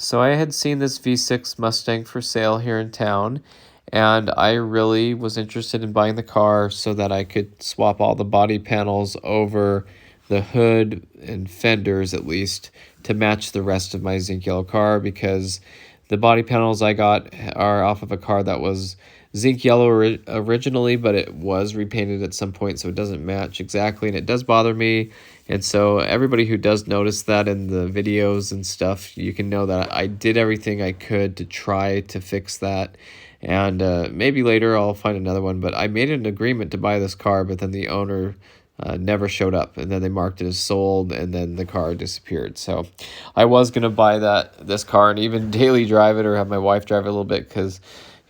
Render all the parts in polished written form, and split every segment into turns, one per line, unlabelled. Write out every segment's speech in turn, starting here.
So I had seen this V6 Mustang for sale here in town, and I really was interested in buying the car so that I could swap all the body panels over the hood and fenders at least to match the rest of my zinc yellow car, because the body panels I got are off of a car that was zinc yellow originally, but it was repainted at some point, so it doesn't match exactly, and it does bother me. And so everybody who does notice that in the videos and stuff, you can know that I did everything I could to try to fix that. And maybe later I'll find another one, but I made an agreement to buy this car, but then the owner never showed up, and then they marked it as sold, and then the car disappeared. So I was gonna buy this car and even daily drive it or have my wife drive it a little bit, because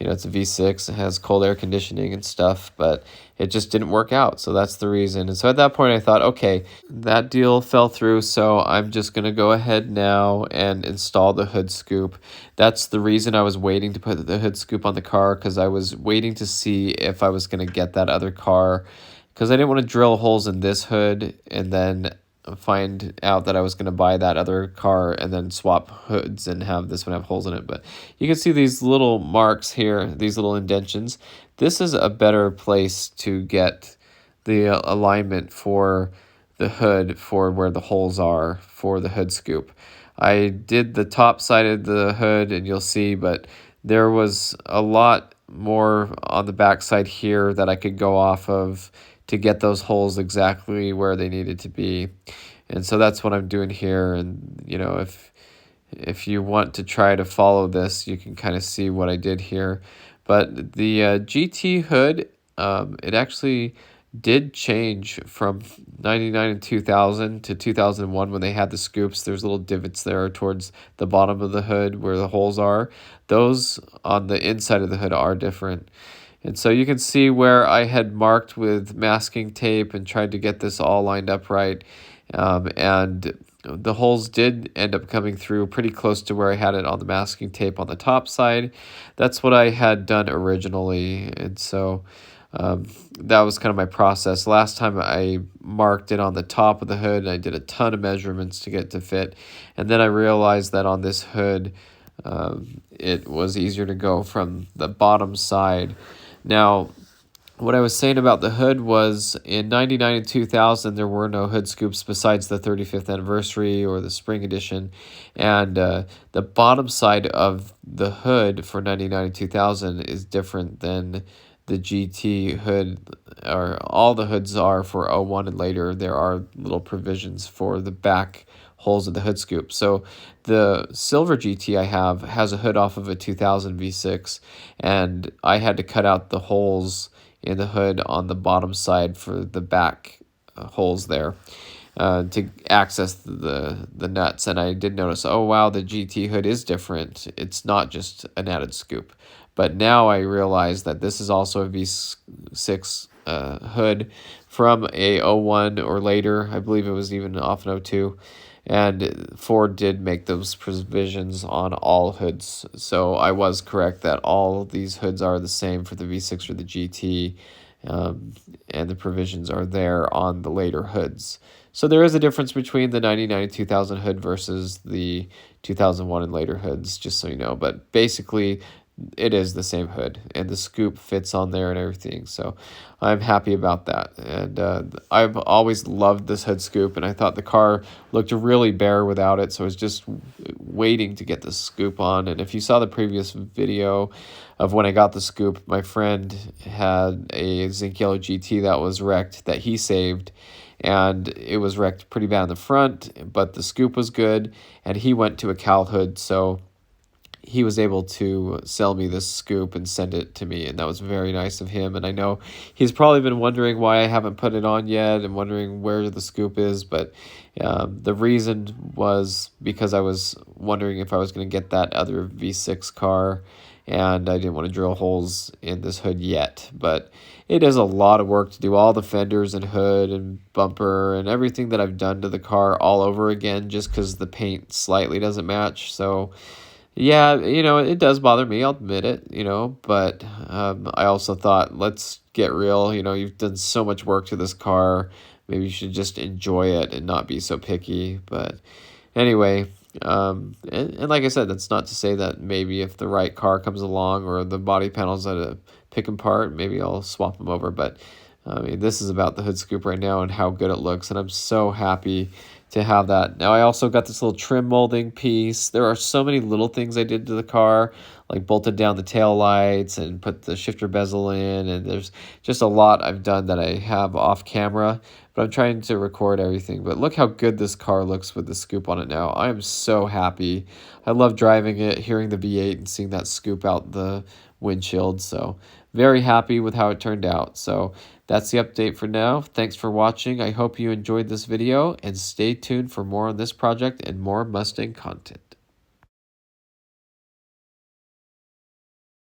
it's a V6, it has cold air conditioning and stuff, but it just didn't work out. So that's the reason. And so at that point I thought, okay, that deal fell through, so I'm just going to go ahead now and install the hood scoop. That's the reason I was waiting to put the hood scoop on the car, because I was waiting to see if I was going to get that other car, because I didn't want to drill holes in this hood and then find out that I was going to buy that other car and then swap hoods and have this one have holes in it. But you can see these little marks here, these little indentions. This is a better place to get the alignment for the hood for where the holes are for the hood scoop. I did the top side of the hood and you'll see, but there was a lot more on the back side here that I could go off of to get those holes exactly where they needed to be. And so that's what I'm doing here. And if you want to try to follow this, you can kind of see what I did here. But the GT hood, it actually did change from 99 and 2000 to 2001 when they had the scoops. There's little divots there towards the bottom of the hood where the holes are. Those on the inside of the hood are different. And so you can see where I had marked with masking tape and tried to get this all lined up right. And the holes did end up coming through pretty close to where I had it on the masking tape on the top side. That's what I had done originally. And so that was kind of my process. Last time I marked it on the top of the hood, and I did a ton of measurements to get it to fit. And then I realized that on this hood, it was easier to go from the bottom side. Now, what I was saying about the hood was in 99 and 2000, there were no hood scoops besides the 35th anniversary or the spring edition. And the bottom side of the hood for 99 and 2000 is different than the GT hood, or all the hoods are for 01 and later. There are little provisions for the back holes of the hood scoop. So the silver GT I have has a hood off of a 2000 V6, and I had to cut out the holes in the hood on the bottom side for the back holes there to access the nuts. And I did notice, oh wow, the GT hood is different. It's not just an added scoop. But now I realize that this is also a V6 hood from a 01 or later. I believe it was even off an 02. And Ford did make those provisions on all hoods. So I was correct that all these hoods are the same for the V6 or the GT. And the provisions are there on the later hoods. So there is a difference between the 99 and 2000 hood versus the 2001 and later hoods, just so you know. But basically, it is the same hood, and the scoop fits on there and everything. So I'm happy about that. And I've always loved this hood scoop, and I thought the car looked really bare without it. So I was just waiting to get the scoop on. And if you saw the previous video of when I got the scoop, my friend had a zinc yellow GT that was wrecked that he saved. And it was wrecked pretty bad in the front, but the scoop was good, and he went to a Cal hood, so he was able to sell me this scoop and send it to me, and that was very nice of him. And I know he's probably been wondering why I haven't put it on yet and wondering where the scoop is, but the reason was because I was wondering if I was going to get that other V6 car, and I didn't want to drill holes in this hood yet. But it is a lot of work to do all the fenders and hood and bumper and everything that I've done to the car all over again, just because the paint slightly doesn't match. So yeah, it does bother me, I'll admit it, but I also thought, let's get real. You've done so much work to this car. Maybe you should just enjoy it and not be so picky. But anyway, And like I said, that's not to say that maybe if the right car comes along or the body panels that I pick apart, maybe I'll swap them over. But I mean, this is about the hood scoop right now and how good it looks, and I'm so happy to have that. Now I also got this little trim molding piece. There are so many little things I did to the car, like bolted down the tail lights and put the shifter bezel in, and there's just a lot I've done that I have off camera, but I'm trying to record everything. But look how good this car looks with the scoop on it now. I am so happy. I love driving it, hearing the V8 and seeing that scoop out the windshield. So very happy with how it turned out. So that's the update for now. Thanks for watching. I hope you enjoyed this video, and stay tuned for more on this project and more Mustang content.